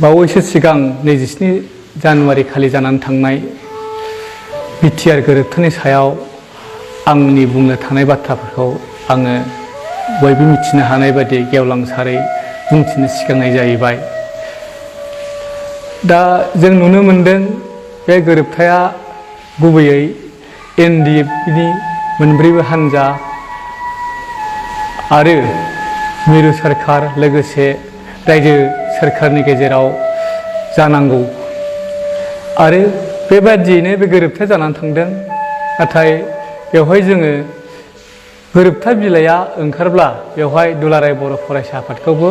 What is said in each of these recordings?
बावैसो सिगां 27 जानुवारि खालि जानानै थांनाय बिटिआर गोरोबथानि सायाव आंनि बुंनो थानाय बाथ्राफोरखौ आङो बयबो मिथिनो हानाय बायदि गेवलांसारै बुंथिनो सिगांनाय जाहैबाय। दा जों नुनो मोनदों बे गोरोबथाया गुबैयै एनडिएफनि मोनब्रैबो हान्जा आरो मिरु सोरखार लोगोसे रायजो सोरखारनि गेजेराव जानांगौ आरो बेबादियैनो बे गोरोबथाया जानानै थांदों। नाथाय बेवहाय जोङो गोरोबथा बिलाइया ओंखारब्ला बेवहाय दुलाराय बर' फरायसा आफादखौबो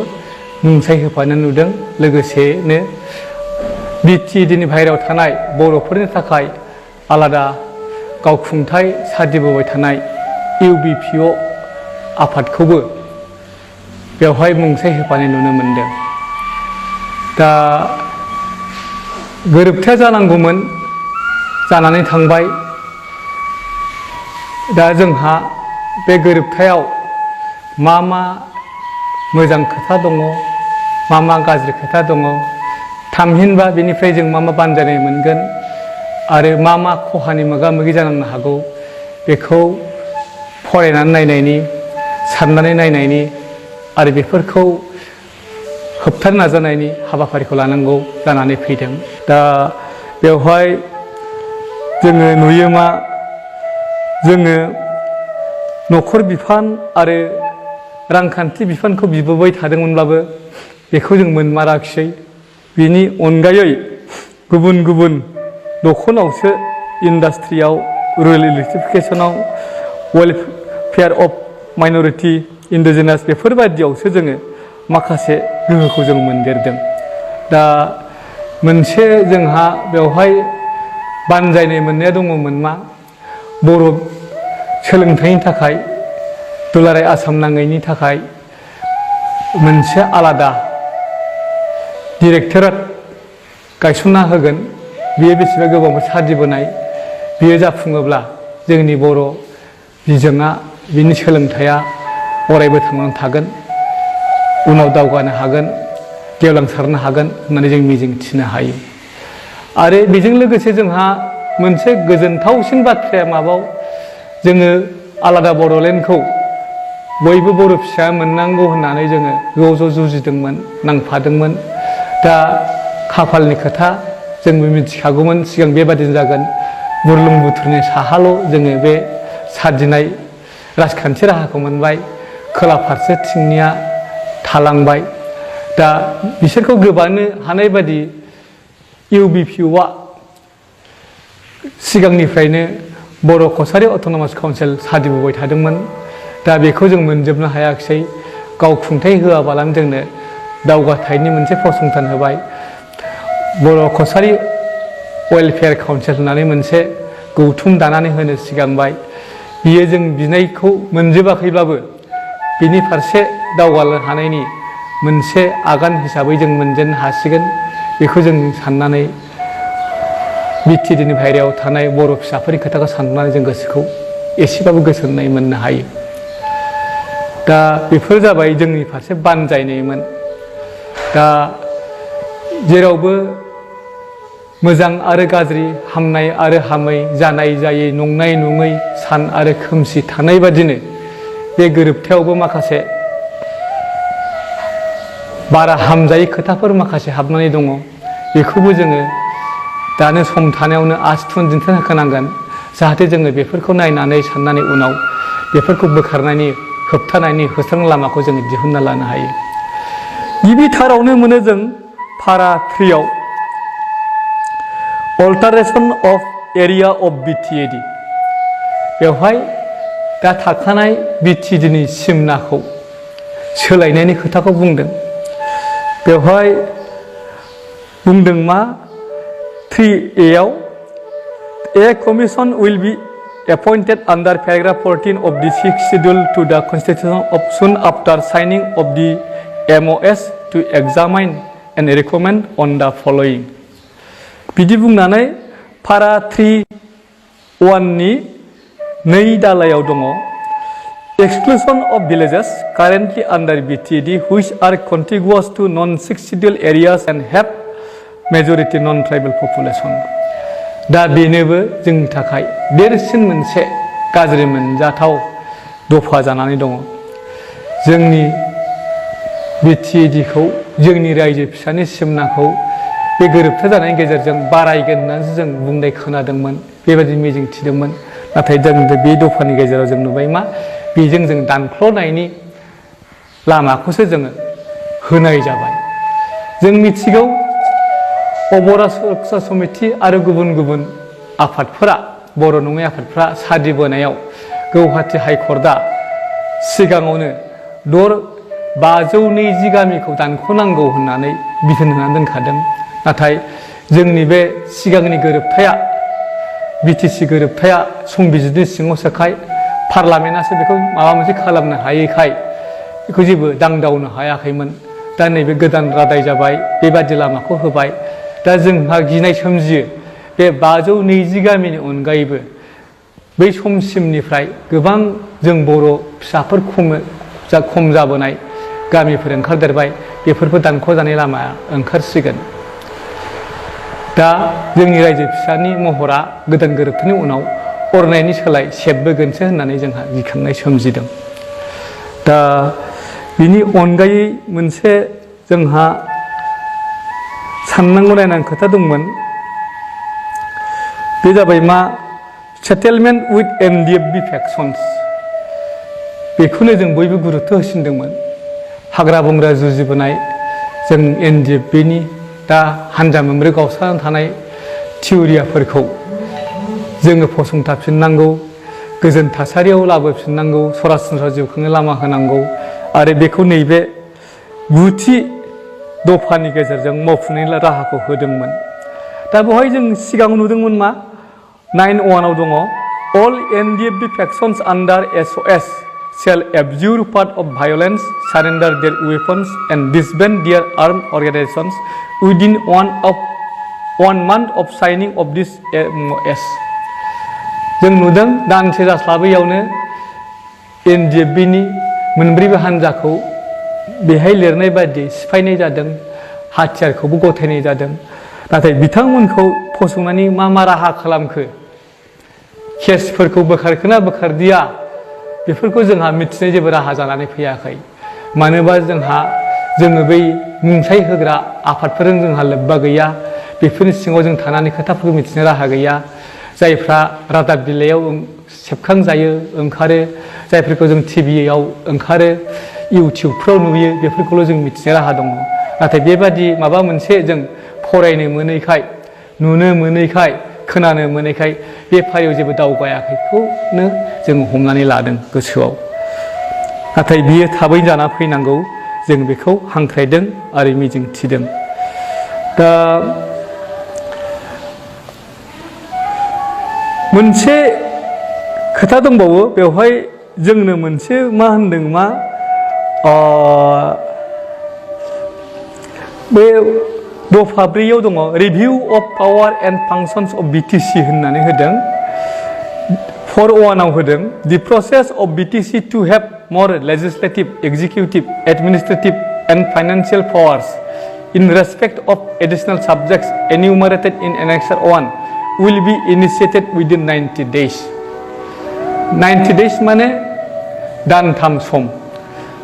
मुंसाइ होफानो नुदों। लोगोसेनो बिटिएडिनि बाहेरायाव थानाय बर'फोरनि थाखाय आलादा गावखुंथाय साजिबोबाय थानाय इउबिपिअ आफादखौबो बेवहाय मुंसाइ होफानाय नुनो मोनदों। दा गोरोबथाया जानांगौमोन, जानानै थांबाय। दा जोंहा बे गोरोबथायाव मा मोजां खोथा दङ, मा गाज्रि खोथा दङ, थामहिनबा बेनिफ्राय जों मा बानजायनाय मोनगोन आरो मा खहानि मोगा मोगि जानांनो हागौ, बेखौ फरायनानै नायनायनि, साननानै नायनायनि आरो बेफोरखौ होबथानो नाजानायनि हाबाफारिखौ लानांगौ जानानै फैदों। दा बेवहाय जोङो नुयो जोङो न'खर बिफान आरो रांखान्थि बिफानखौ बिबोबाय थादोंमोनब्लाबो बेखौ जों मोनमाराखिसै। बिनि अनगायै गुबुन गुबुन दखनावसो इन्डास्ट्रियाव, रुरेल इलेक्ट्रिफिकेसनाव, वेलफेयार अफ माइनरिटि, इन्डिजिनास बेफोरबायदियावसो जोङो माखासे गोहोखौ जों मोनदेरदों। दा मोनसे जोंहा बेवहाय बानजायनाय मोननाया दङमोन बर' सोलोंथाइनि थाखाय, दुलाराय आसाम नाङैनि थाखाय मोनसे आलादा डिरेक्टरेट गायसनना होगोन। बियो बेसेबा गोबाव साजिबोनाय, बियो जाफुङोब्ला जोंनि बर' बिजोङा, बिनि सोलोंथाइया अरायबो थांनानै थागोन, उनाव दावगानो हागोन, गेवलांसारनो हागोन होननानै जों मिजिंथिनो हायो। आरो बेजों लोगोसे जोंहा मोनसे गोजोनथावसिन बाथ्राया जोङो आलादा बड'लेण्डखौ बयबो बर' फिसाया मोननांगौ होननानै जोङो ज' जुजिदोंमोन, नांफादोंमोन। दा खाफालनि खोथा, जोंबो मिथिखागौमोन सिगां बेबादिनो जागोन। बुरलुंबुथुरनि साहाल' जोङो बे साजिनाय राजखान्थि राहाखौ मोनबाय, खोला फारसेथिंनिया थालांबाय। दा बिसोरखौ गोबानो हानाय बादि इउबिपिअआ सिगांनिफ्रायनो बर' कछारी अट'नमास काउन्सिल साजिबोबाय थादोंमोन। दा बेखौ जों मोनजोबनो हायाखिसै। गावखुंथाय होआबालानो जोंनो दावगाथायनि मोनसे फसंथान होबाय। बर' कछारी वेलफेयार काउन्सिल होननानै मोनसे गौथुम दानानै होनो सिगांबाय। बियो जों बिनायखौ मोनजोबाखैब्लाबो बिनि फारसे दावगानो हानायनि मोनसे आगान हिसाबै जों मोनजेननो हासिगोन। बेखौ जों साननानै बिटिएडिनि बाहेरायाव थानाय बर' फिसाफोरनि खोथाखौ साननानै जों गोसोखौ एसेबाबो गोजोननाय मोननो हायो। दा बेफोर जाबाय जोंनि फारसे बानजायनायमोन। दा जेरावबो मोजां आरो गाज्रि, हामनाय आरो हामै, जानाय जायै, नंनाय नङै, सान आरो खोमसि थानाय बादिनो बे गोरोबथायावबो माखासे बारा हामजायै खोथाफोर माखासे हाबनानै दङ। बेखौबो जोङो दानो सम थानायावनो आसि थुन दिन्थिना होखानांगोन, जाहाथे जोङो बेफोरखौ नायनानै साननानै उनाव बेफोरखौ बोखारनायनि, होबथानायनि, होस्रांनाय लामाखौ जोङो दिहुनना लानो हायो। गिबिथारावनो मोनो जों पारा 3 आव अल्टारेशन अफ एरिया अफ बिटिएडि। बेवहाय दा थाखानाय बिटिएडिनि सिमनाखौ सोलायनायनि खोथाखौ बुंदों। बेवहाय बुंदों 3A आव a commission will be appointed under paragraph 14 of the 6th schedule to the constitution of soon after signing of the MOS to examine and recommend on the following। बिदि बुंनानै पारा 3(1) नि 2 दालायाव दङ Exclusion of villages currently under BTD which are contiguous to non-succeedal areas and have majority non-tribal population. दा बेनोबो जोंनि थाखाय देरसिन मोनसे गाज्रि मोनजाथाव दफा जानानै दङ। जोंनि BTD खौ जोंनि रायजो फिसानि सिमनाखौ बे गोरोबथा जानायनि गेजेरजों बारायगोन होननानै जों बुंनाय खोनादोंमोन, बेबायदि मिजिं थिदोंमोन। नाथाय जों बे दफानि गेजेराव जों नुबाय मा बेजों जों दानख्ल'नायनि लामाखौसो जोङो होनाय जाबाय। जों मिथिगौ अबरा सुरक्षा समिति आरो गुबुन गुबुन आफादफोरा बर' नङै आफादफोरा सारि बोनायाव गुवाहाटी हाइकर्टआ सिगाङावनो 520 गामिखौ दानख'नांगौ होननानै बिथोन होनानै दोनखादों। नाथाय जोंनि बे सिगांनि गोरोबथाया BTC गोरोबथाया संबिजिरनि सिङावसोखाय पार्लामेन्टआसो बेखौ माबा मोनसे खालामनो हायैखाय बेखौ जेबो दांदावनो हायाखैमोन। दा नैबे गोदान रादाय जाबाय, बेबादि लामाखौ होबाय। दा जोंहा गिनाय सोमजियो बे 520 गामिनि अनगायैबो बै समसिमनिफ्राय गोबां जों बर' फिसाफोर खम जाबोनाय गामिफोर ओंखारदेरबाय, बेफोरबो दानख'जानाय लामाया ओंखारसिगोन। दा जोंनि रायजो फिसानि महरा गोदान गोरोबथानि उनाव अरनायनि सोलाय सेबबोगोनसो होननानै जोंहा गिखांनाय सोमजिदों। दा बिनि अनगायै मोनसे जोंहा साननांगौ नायनां खोथा दंमोन, बे जाबाय मा सेटेलमेन्ट उइथ NDFB फेक्सन्स। बेखौनो जों बयबो गुरुत्व होसिनदोंमोन। हाग्रा बंग्रा जुजिबोनाय जों NDFBनि दा हानजा मोनब्रै गावस्रानानै थानाय थिउरियाफोरखौ जोङो फसंथाफिननांगौ, गोजोन थासारियाव लाबोफिननांगौ, सरासनस्रा जिउ खांनो लामा होनांगौ आरो बेखौ नैबे 9थि दफानि गेजेरजों मावफुंनायनि राहाखौ होदोंमोन। दा बेवहाय जों सिगां नुदोंमोन मा 9(1) आव दङ all NDFB factions under SOS shall abjure part of violence, surrender their weapons and disband their armed organizations within 1 month of signing of this MOS। जों नुदों दानसे जास्लाबैयावनो NDFBनि मोनब्रैबो हान्जाखौ बेहाय लिरनाय बायदि सिफायनाय जादों, हाथियारखौबो गथायनाय जादों। नाथाय बिथांमोनखौ फसंनानै मा राहा खालामखो, केसफोरखौ बोखारखोना बोखारदिया, बेफोरखौ जोंहा मिथिनाय जेबो राहा जानानै फैयाखै। मानोबा जोङो बै मुंसाइ होग्रा आफादफोरजों जोंहा लोब्बा गैया, बेफोरनि सिङाव जों थानानै खोथाफोरखौ मिथिनो राहा गैया। जायफ्रा रादाब बिलाइयाव सेबखांजायो ओंखारो, जायफोरखौ जों टिभियाव ओंखारो, इउटिउबफ्राव नुयो, बेफोरखौल' जों मिथिनो राहा दङ। नाथाय बेबादि माबा मोनसे जों फरायनो मोनैखाय, नुनो मोनैखाय, खोनानो मोनैखाय बे फारियाव जेबो दावगायाखैखौनो जों हमनानै लादों गोसोआव। नाथाय बियो थाबैनो जाना फैनांगौ, जों बेखौ हांख्रायदों आरो मिजिं थिदों। दा मोनसे खोथा दंबावो बेवहाय जोंनो मोनसे मा होनदों मा बे दफा 4 दङ review of power and functions of BTC होननानै होदों। 4(1) आव होदों the process of BTC to have more legislative, executive, administrative and financial powers in respect of additional subjects enumerated in Annexure 1 will be initiated within 90 days. 90 days माने दानथाम सम।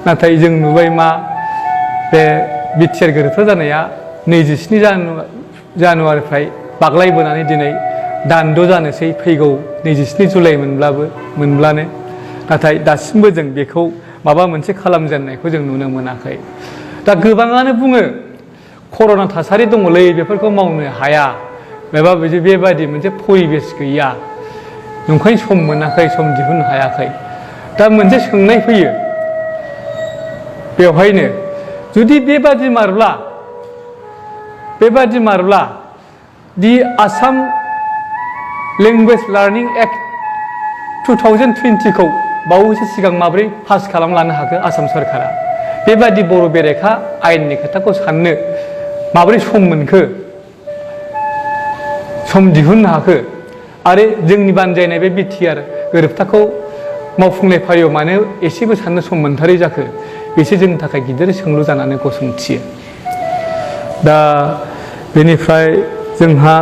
नाथाय जों नुबाय मा बे बिटिआर गोरोबथा जानाया 27 जानुवारिनिफ्राय बाग्लायबोनानै दिनै दान 6 जानोसै, फैगौ 27 जुलाइ मोनब्लानो। नाथाय दासिमबो जों बेखौ माबा मोनसे खालामजेननायखौ जों नुनो मोनाखै। दा गोबाङानो बुङो कर'ना थासारि दङलै, बेफोरखौ मावनो हाया, बेबायदि मोनसे परिबेस गैया, ओंखायनो सम मोनाखै, सम दिहुननो हायाखै। दा मोनसे सोंनाय फैयो बेवहायनो, जुदि बेबादि मारब्ला दि आसाम लेंगुवेज लार्निं एक्ट 2020 खौ बावैसो सिगां माब्रै पास खालामलानो हाखो आसाम सरकारा? बेबादि बर' बेरेखा आयेननि खोथाखौ साननो माब्रै सम मोनखो, सम दिहुननो हाखो? आरो जोंनि बानजायनाय बे बिटिआर गोरोबथाखौ मावफुंनाय फारियाव मानो एसेबो साननो सम मोनथारै जाखो बेसो जोंनि थाखाय गिदिर सोंलु जानानै गसंथियो। दा बेनिफ्राय जोंहा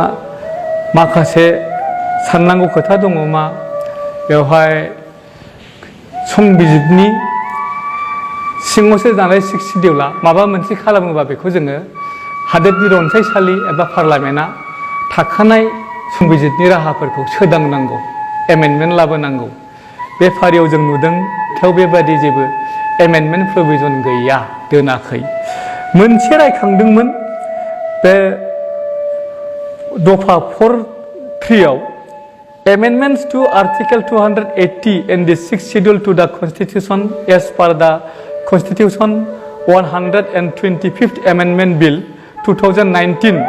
माखासे साननांगौ खोथा दङ मा बेवहाय संबिजितनि सिङावसो जानाय सिक्स सिडिउला माबा मोनसे खालामोबा बेखौ जोङो हादोरनि रनसायसालि एबा पार्लामेन्टआ थाखानाय संबिजितनि राहाफोरखौ सोदांनांगौ, एमेन्डमेन्ट लाबोनांगौ। बे फारियाव जों नुदों थेव बेबादि जेबो एमेन्डमेन्ट प्रभिजन गैया, दोनाखै। मोनसे रायखांदोंमोन बे दफा 4(3) Amendments to Article 280 and the 6th Schedule to the Constitution as per the Constitution 125th Amendment Bill 2019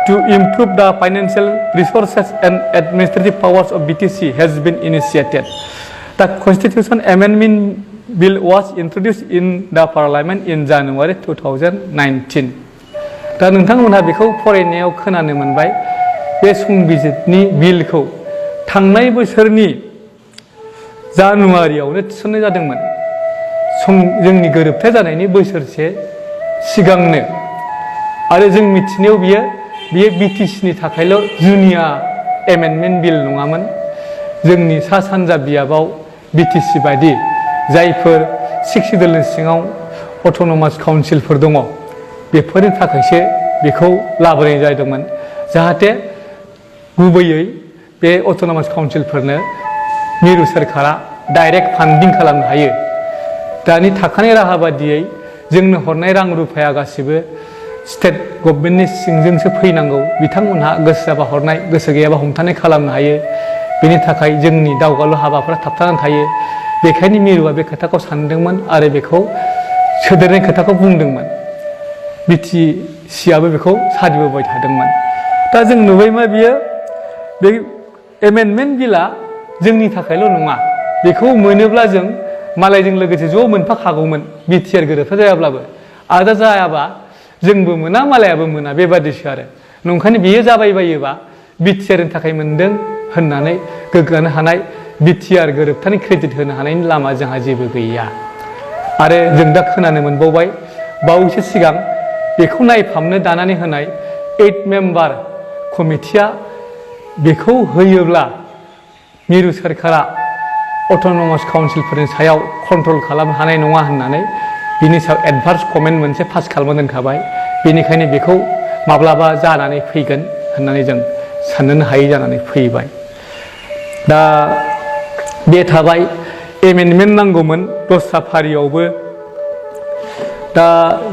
to improve the financial resources and administrative powers of BTC has been initiated. The Constitution Amendment Bill was introduced in the Parliament in January 2019. दा नोंथांमोनहा बेखौ फरायनायाव खोनानो मोनबाय बे संबिजितनि बिलखौ थांनाय बोसोरनि जानुवारियावनो थिसननाय जादोंमोन, जोंनि गोरोबथा जानायनि बोसोरसे सिगांनो। आरो जों मिथिनायाव बियो बिटिसिनि थाखायल' जुनिया एमेन्डमेन्ट बिल नङामोन। जोंनि सा सानजा बियाबाव बिटिसि बायदि जायफोर सिक्स सिडिउलनि सिङाव अट'नमास काउन्सिलफोर दङ बेफोरनि थाखायसो बेखौ लाबोनाय जादोंमोन, जाहाथे गुबैयै बे अट'नमास काउन्सिलफोरनो मिरु सोरखारा डाइरेक्ट फान्डिं खालामनो हायो। दानि थाखानाय राहा बादियै जोंनो हरनाय रां रुफाया गासिबो स्टेट गभर्नमेन्टनि सिंजोंसो फैनांगौ। बिथांमोनहा गोसो जाबा हरनाय, गोसो गैयाबा हमथानाय खालामनो हायो। बेनि थाखाय जोंनि दावगालु हाबाफोरा थाबथानानै थायो। बेखायनो मिरुआ बे खोथाखौ सानदोंमोन आरो बेखौ सोदेरनाय खोथाखौ बुंदोंमोन। बिटिसिआबो बेखौ सारिबोबाय थादोंमोन। दा जों नुबाय मा बियो बे एमेन्डमेन्ट बिला जोंनि थाखायल' नङा, बेखौ मोनोब्ला जों मालायजों लोगोसे ज' मोनफाखागौमोन बिटिआर गोरोबथा जायाब्लाबो। आरो जायाबा जोंबो मोना मालायाबो मोना बेबादिसो आरो। नंखायनो बेयो जाबायबायोबा बिटिआरनि थाखाय मोनदों होननानै गोग्गानो हानाय, बिटिआर गोरोबथानि क्रेडिट होनो हानायनि लामा जोंहा जेबो गैया। आरो जों दा खोनानो मोनबावबाय बावैसो सिगां बेखौ नायफामनो दानानै होनाय 8 मेम्बार कमिटिया बेखौ होयोब्ला मिरु सोरखारा अट'नमास काउन्सिलफोरनि सायाव कन्ट्रल खालामनो हानाय नङा होननानै बिनि सायाव एडभान्स कमेन्ट मोनसे पास खालामना दोनखाबाय। बेनिखायनो बेखौ माब्लाबा जानानै फैगोन होननानै जों साननोनो हायै जानानै फैबाय। दा बे थाबाय एमेन्डमेन्ट नांगौमोन दस्रा फारियावबो। दा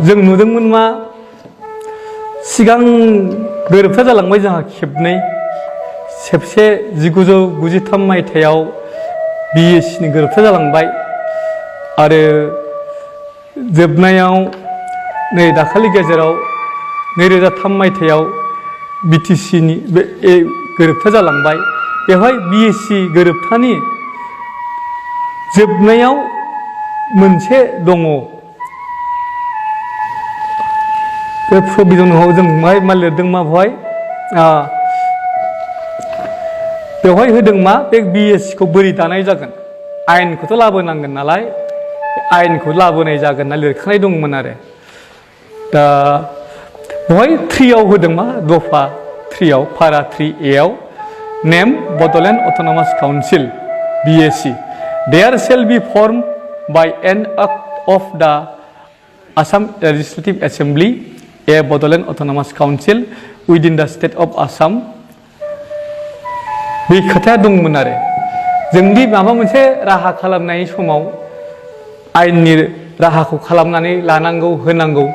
जों नुदोंमोन मा सिगां गोरोबथा जालांबाय जोंहा खेबनै, खेबसे 1993 मायथाइयाव बिएसिनि गोरोबथा जालांबाय आरो जोबनायाव नै दाखालि गेजेराव 2003 मायथाइयाव बिटिसिनि बे गोरोबथा जालांबाय। बेवहाय बिएसि गोरोबथानि जोबनायाव मोनसे दङ, बे प्रभिजनाव जों मा लिरदों मा बेवहाय होदों मा बे बिएसिखौ बोरै दानाय जागोन, आयेनखौथ' लाबोनांगोन नालाय आयेनखौ लाबोनाय जागोन होनना लिरखानाय दंमोन आरो। दा बेवहाय 3आव होदों मा दफा 3आव पारा 3A name Bodoland autonomous council BAC there shall be formed by an act of the Assam legislative assembly a Bodoland autonomous council within the state of Assam. बे खोथाया दंमोन आरो जोंदि माबा मोनसे राहा खालामनाय समाव आयेननि राहाखौ खालामनानै लानांगौ होनांगौ,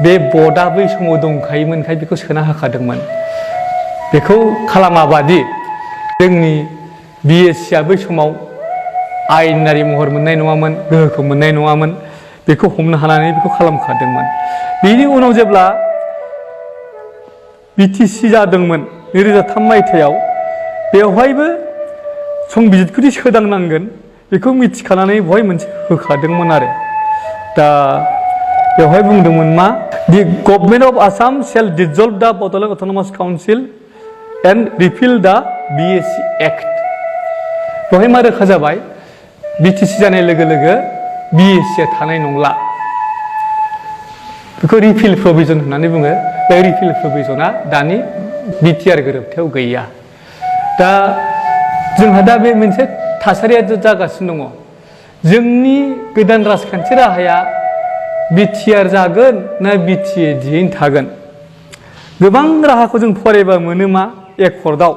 बे बर्डआ बै समाव दंखायोमोनखाय बेखौ सोना होखादोंमोन। बेखौ खालामाबादि जोंनि बिएसिआ बै समाव आयेनारि महर मोननाय नङामोन, गोहोखौ मोननाय नङामोन। बेखौ हमनो हानानै बेखौ खालामखादोंमोन। बेनि उनाव जेब्ला बिटिसि जादोंमोन 2003 मायथाइयाव, बेवहायबो संबिजितखौदि सोदांनांगोन बेखौ मिथिखानानै बेवहाय मोनसे होखादोंमोन आरो। दा बेवहाय बुंदोंमोन मा दि गभर्नमेन्ट अफ आसाम शेल डिसल्भ द Bodoland autonomous council and ripple द बिएसि एक्ट। बेवहाय मा रोखा जाबाय BTC जानाय लोगो लोगो BSC आ थानाय नंला बेखौ रिफिल प्रभिजन होननानै बुङो बे रिफिल प्रभिजना दानि BTR गोरोबथायाव गैया दा जोंहा दा बे मोनसे थासारिया जागासिनो दङ जोंनि गोदान राजखान्थि राहाया BTR जागोन ना BTAD थागोन गोबां राहाखौ जों फरायबा मोनो मा एकर्डआव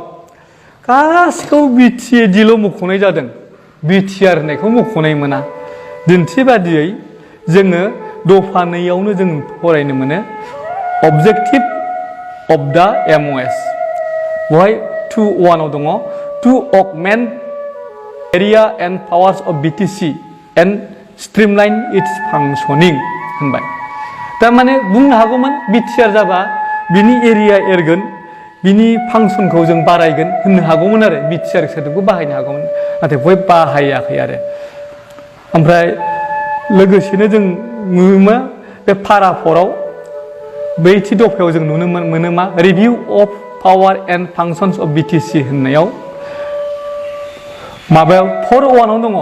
गासिखौबो BTADल' मख'नाय जादों BTR होननायखौ मख'नाय मोना दिन्थि बादियै जोङो दफा 2आवनो जों फरायनो मोनो objective of the MOS बेवहाय 2.1 आव दङ to augment area and powers of BTC and streamline its functioning होनबाय थारमाने बुंनो हागौमोन BTR जाबा बिनि एरिया एरगोन बिनि फांसनखौ जों बारायगोन होननो हागौमोन आरो BTR सोदोबखौ बाहायनो हागौमोन नाथाय बय बाहायाखै आरो ओमफ्राय लोगोसेनो जों नुमा बे पारा 4आव बैथि दफायाव जों नुनो मोनो मा review of power and functions of BTC होननायाव माबायाव 4.1 आव दङ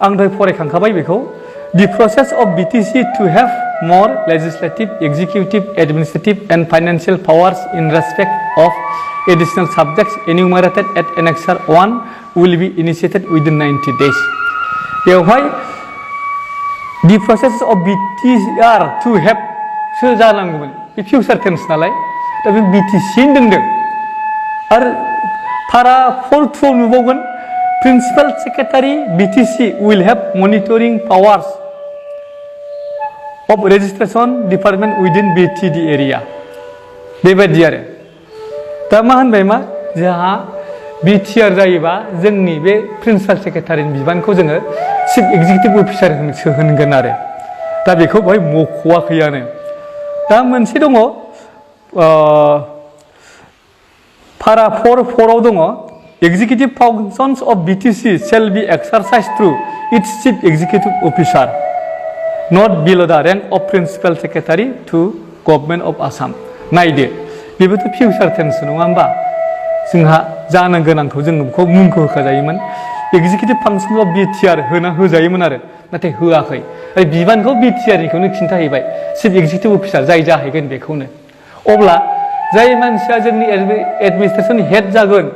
आं दहाय फरायखांखाबाय बेखौ The process of BTC to have more legislative, executive, administrative and financial powers in respect of additional subjects enumerated at Annexure 1 will be initiated within 90 days. बेवहाय The process of BTR to have सो जानांगौमोन बे future tense नालाय दा बे BTC दोनदों आरो पारा 4.2 आव नुबावगोन Principal Secretary BTC will have monitoring powers of registration department within BTD area बेबायदि आरो दा मा होनबाय मा जोंहा BTR जायोबा जोंनि बे प्रिन्सिपाल सेक्रेटारिनि बिबानखौ जोङो चिफ एक्जिकिउटिभ अफिसार होनगोन आरो दा बेखौ बेवहाय मख'वाखैयानो दा मोनसे दङ पारा 4.4 आव दङ Executive functions of BTC shall be exercised through its chief executive officer not below the rank of principal secretary to government of Assam नायदो बेबोथ' फिउचार टेन्स नङा होमबा जोंहा जानो गोनांखौ जों बेखौ मुंखौ होखाजायोमोन एक्जिकिउटिभ फांसन अफ BTR होजायोमोन आरो नाथाय होआखै आरो बिबानखौ BTR निखौनो खिन्थाहैबाय चिफ एक्जिकिउटिभ अफिसार जाय जाहैगोन बेखौनो अब्ला जाय मानसिया जोंनि एडमिनिस्ट्रेसन हेड जागोन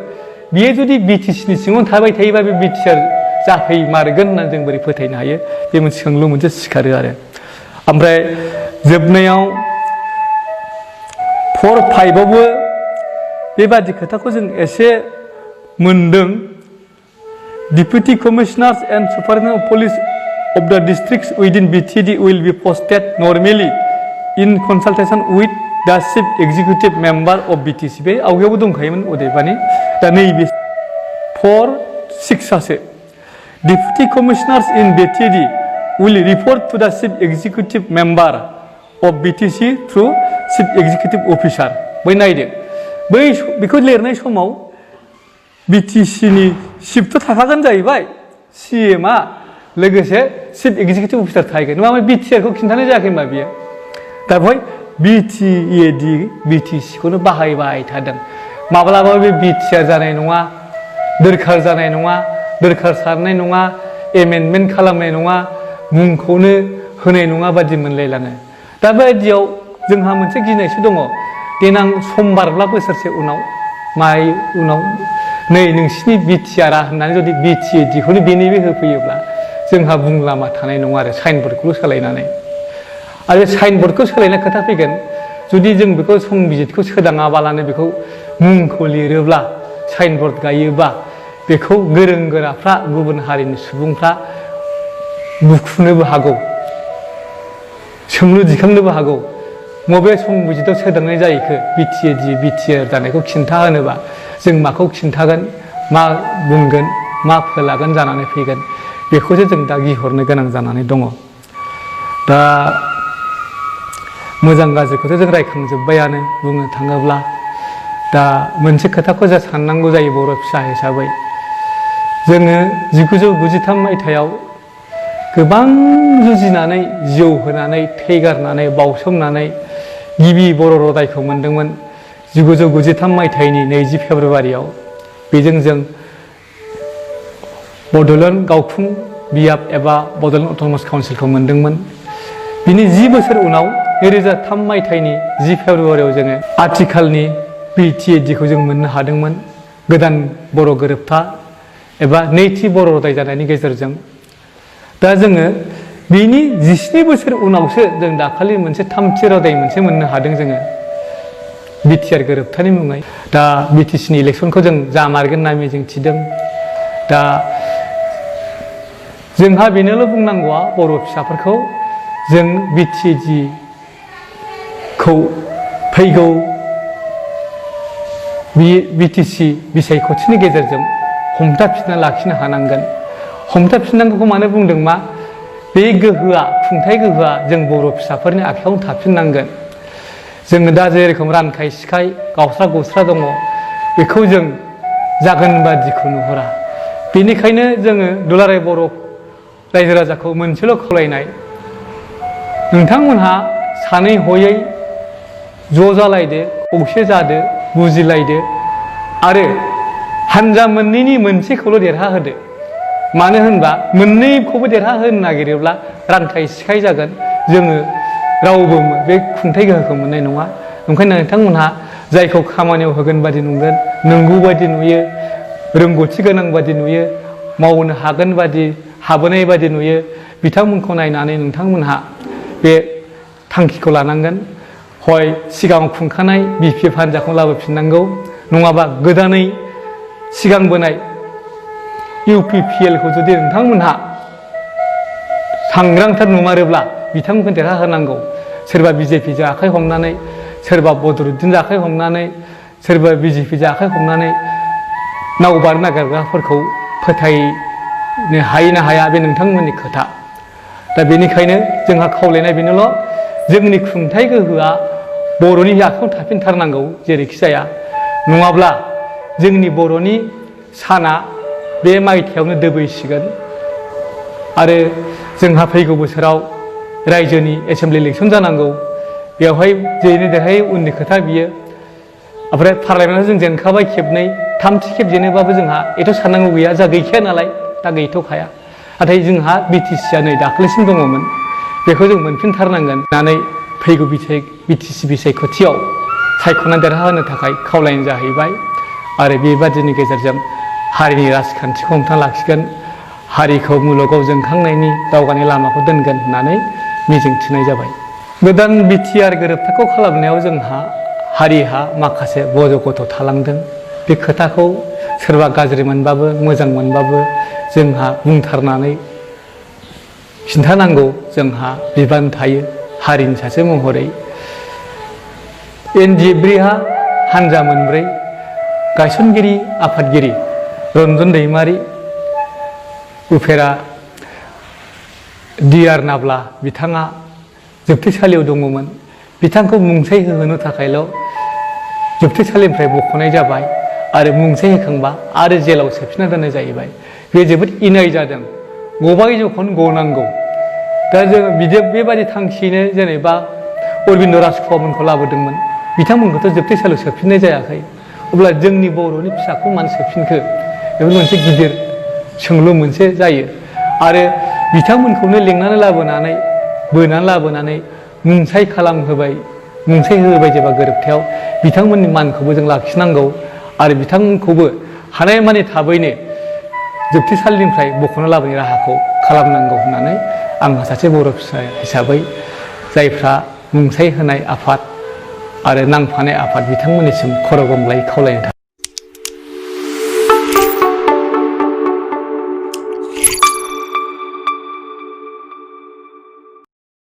बियो जुदि BTC नि सिङाव थाबाय थायोबा बे BTR जाफैमारगोन होननानै जों बोरै फोथायनो हायो बे मोनसे सोंलु मोनसे सिखारो आरो ओमफ्राय जोबनायाव 4.5 आवबो बेबादि खोथाखौ जों एसे मोनदों Deputy Commissioners and Superintendent of Police of the districts within BTD will be posted normally in consultation with the Chief Executive Member of BTC बे आवगायावबो दंखायोमोन अदेबानि दा नैबे 4.6 आसो Deputy Commissioners in BTD will report to the Chief Executive Member of BTC through Chief Executive Officer बै नायदो बै बेखौ लिरनाय समाव BTC नि चिफथ' थाखागोन जाहैबाय CM आ लोगोसे Chief Executive Officer थाहैगोन नङाबा BTR खौ खिन्थानाय जायाखै होनबा बियो दा बेवहाय BTAD BTC खौनो बाहायबाय थादों माब्लाबाबो बे BTR जानाय नङा दोरखार जानाय नङा दोरखार सारनाय नङा एमेन्डमेन्ट खालामनाय नङा मुंखौनो होनाय नङा बादि मोनलायलाङो दा बायदियाव जोंहा मोनसे गिनायसो दङ देनां समबारब्ला बोसोरसे उनाव माइ उनाव नै नोंसिनि BTR आ होननानै जुदि BTAD खौनो बेनोबो होफैयोब्ला जोंहा बुंलामा थानाय नङा आरो साइनबर्डखौल' सोलायनानै आरो साइनबर्डखौ सोलायनाय खोथा फैगोन जुदि जों बेखौ संबिजितखौ सोदाङाबालानो बेखौ मुंखौ लिरोब्ला साइनबर्ड गायोबा बेखौ गोरों गोराफ्रा गुबुन हारिनि सुबुंफ्रा बुखुनोबो हागौ सोंलु दिखांनोबो हागौ मबे संबिजिताव सोदांनाय जायैखो BTAD BTR जानायखौ खिन्था होनोबा जों माखौ खिन्थागोन मा बुंगोन मा फोलागोन जानानै फैगोन बेखौसो जों दा गिहरनो गोनां जानानै दङ दा मोजां गाज्रिखौथ' जों रायखांजोब्बायानो बुंनो थाङोब्ला दा मोनसे खोथाखौ जों साननांगौ जायो बर' फिसा हिसाबै जोङो 1993 मायथाइयाव गोबां जुजिनानै जिउ होनानै थै गारनानै बावसोमनानै गिबि बर' रादायखौ मोनदोंमोन 1993 मायथाइनि 20 फेब्रुवारियाव बेजों जों बड'लेण्ड गावखुं बियाब एबा बड'लेण्ड अट'नमास काउन्सिलखौ मोनदोंमोन। बिनि 10 बोसोर उनाव 2003 मायथाइनि 10 फेब्रुआरियाव जोङो आथिखालनि BTAD-खौ जों मोननो हादोंमोन। गोदान बर' गोरोबथा एबा नैथि बर' रादाय जानायनि गेजेरजों। दा जोङो बिनि 17 बोसोर उनावसो जों दाखालि मोनसे थामथि रादाय मोनसे मोननो हादों जोङो BTR गोरोबथानि मुङै। दा BTC-नि इलेक्सनखौ जों जामारगोन होनना मिजिं थिदों। दा जोंहा बेनोल' बुंनांगौआ बर' फिसाफोरखौ जों BTAD-खौ फैगौ BTC बिसायख'थिनि गेजेरजों हमथाफिनना लाखिनो हानांगोन। हमथाफिननांगौखौ मानो बुंदों मा बे गोहोआ खुंथाइ गोहोआ जों बर' फिसाफोरनि आखायावनो थाफिननांगोन। जोङो दा जेरेखम रानखाय सिखाय गावस्रा गस्रा दङ बेखौ जों जागोन बादिखौ नुहुरा। बेनिखायनो जोङो दुलाराय बर' रायजो राजाखौ मोनसेल' खावलायनाय, नोंथांमोनहा सानै हयै ज' जालायदो, खौसे जादो, बुजिलायदो आरो हानजा मोननैनि मोनसेखौल' देरहाहोदो। मानो होनबा मोननैखौबो देरहाहोनो नागिरोब्ला रानखाय सिखाय जागोन, जोङो रावबो बे खुंथाइ गोहोखौ मोननाय नङा। ओंखायनो नोंथांमोनहा जायखौ खामानियाव होगोन बादि नुगोन, नंगौ बादि नुयो, रोंगौथि गोनां बादि नुयो, मावनो हागोन बादि हाबोनाय बादि नुयो, बिथांमोनखौ नायनानै नोंथांमोनहा बे थांखिखौ लानांगोन। हय सिगाङाव खुंखानाय BPF हान्जाखौ लाबोफिननांगौ, नङाबा गोदानै सिगांबोनाय UPPL-खौ जुदि नोंथांमोनहा सांग्रांथार नुमारोब्ला बिथांमोनखौ देरहाहोनांगौ। सोरबा BJP-जों आखाइ हमनानै, सोरबा बदरुद्दिनजों आखाइ हमनानै, सोरबा BJP-जों आखाइ हमनानै नाव बारनो नागिरग्राफोरखौ फोथायनो हायो ना हाया बे नोंथांमोननि खोथा। दा बेनिखायनो जोंहा खावलायनाय बेनोल', जोंनि खुंथाइ गोहोआ बर'नि आखायाव थाफिनथारनांगौ जेरैखि जाया, नङाब्ला जोंनि बर'नि साना बे मायथाइयावनो दोबैसिगोन। आरो जोंहा फैगौ बोसोराव रायजोनि एसेमब्लि इलेक्सन जानांगौ। बेवहाय जेनो देरहायो उननि खोथा बियो। ओमफ्राय पार्लामेन्टआव जों जेनखाबाय खेबनै, थामथि खेब जेनोबाबो जोंहा एथ' साननांगौ गैया, जा गैखाया नालाय, दा गैथ'खाया। नाथाय जोंहा BTC-आ नै दाख्लैसिम दङमोन, बेखौ जों मोनफिनथारनांगोन होननानै फैगौ BTC बिसायख'थियाव सायख'ना देरहाहोनो थाखाय खावलायनाय जाहैबाय। आरो बेबादिनि गेजेरजों हारिनि राजखान्थिखौ हमथाना लाखिगोन, हारिखौ मुलुगाव जोंखांनायनि दावगानाय लामाखौ दोनगोन होननानै मिजिंथिनाय जाबाय। गोदान BTR गोरोबथाखौ खालामनायाव जोंहा हारिहा माखासे बज' गथ' थालांदों। बे खोथाखौ सोरबा गाज्रि मोनबाबो मोजां मोनबाबो जोंहा बुंथारनानै खिन्थानांगौ जोंहा बिबान थायो हारिनि सासे महरै। NDFB-हा हानजा मोनब्रै, गायसनगिरि आफादगिरि रन्जन दैमारि, उफेरा DR नाब्ला बिथाङा जोबथेसालियाव दङमोन। बिथांखौ मुंसाइ होहोनो थाखायल' जोबथेसालिनिफ्राय बख'नाय जाबाय आरो मुंसाइ होखांबा आरो जेलाव सोफिनना दोननाय जाहैबाय। बे जोबोद इनाय जादों, गबाय जखन गनांगौ। दा जोङो बेबादि थांखियैनो जेनेबा अरबिन्द राजखुवामोनखौ लाबोदोंमोन, बिथांमोनखौथ' जोबथेसालियाव सोफिननाय जायाखै। अब्ला जोंनि बर'नि फिसाखौ मानो सोफिनखो? बेबो मोनसे गिदिर सोंलु मोनसे जायो। आरो बिथांमोनखौनो लेंनानै बोनानै लाबोनानै मुंसाइ खालामहोबाय, मुंसाइ होबाय जेब्ला गोरोबथायाव, बिथांमोननि मानखौबो जों लाखिनांगौ आरो बिथांमोनखौबो हानायमानि थाबैनो जोबथेसालिनिफ्राय बख'ना लाबोनाय राहाखौ खालामनांगौ होननानै आंहा सासे बर' फिसा हिसाबै जायफ्रा मुंसाइ होनाय आफाद आरो नांफानाय आफाद बिथांमोननिसिम खर' गंग्लायै खावलायनो थाखाय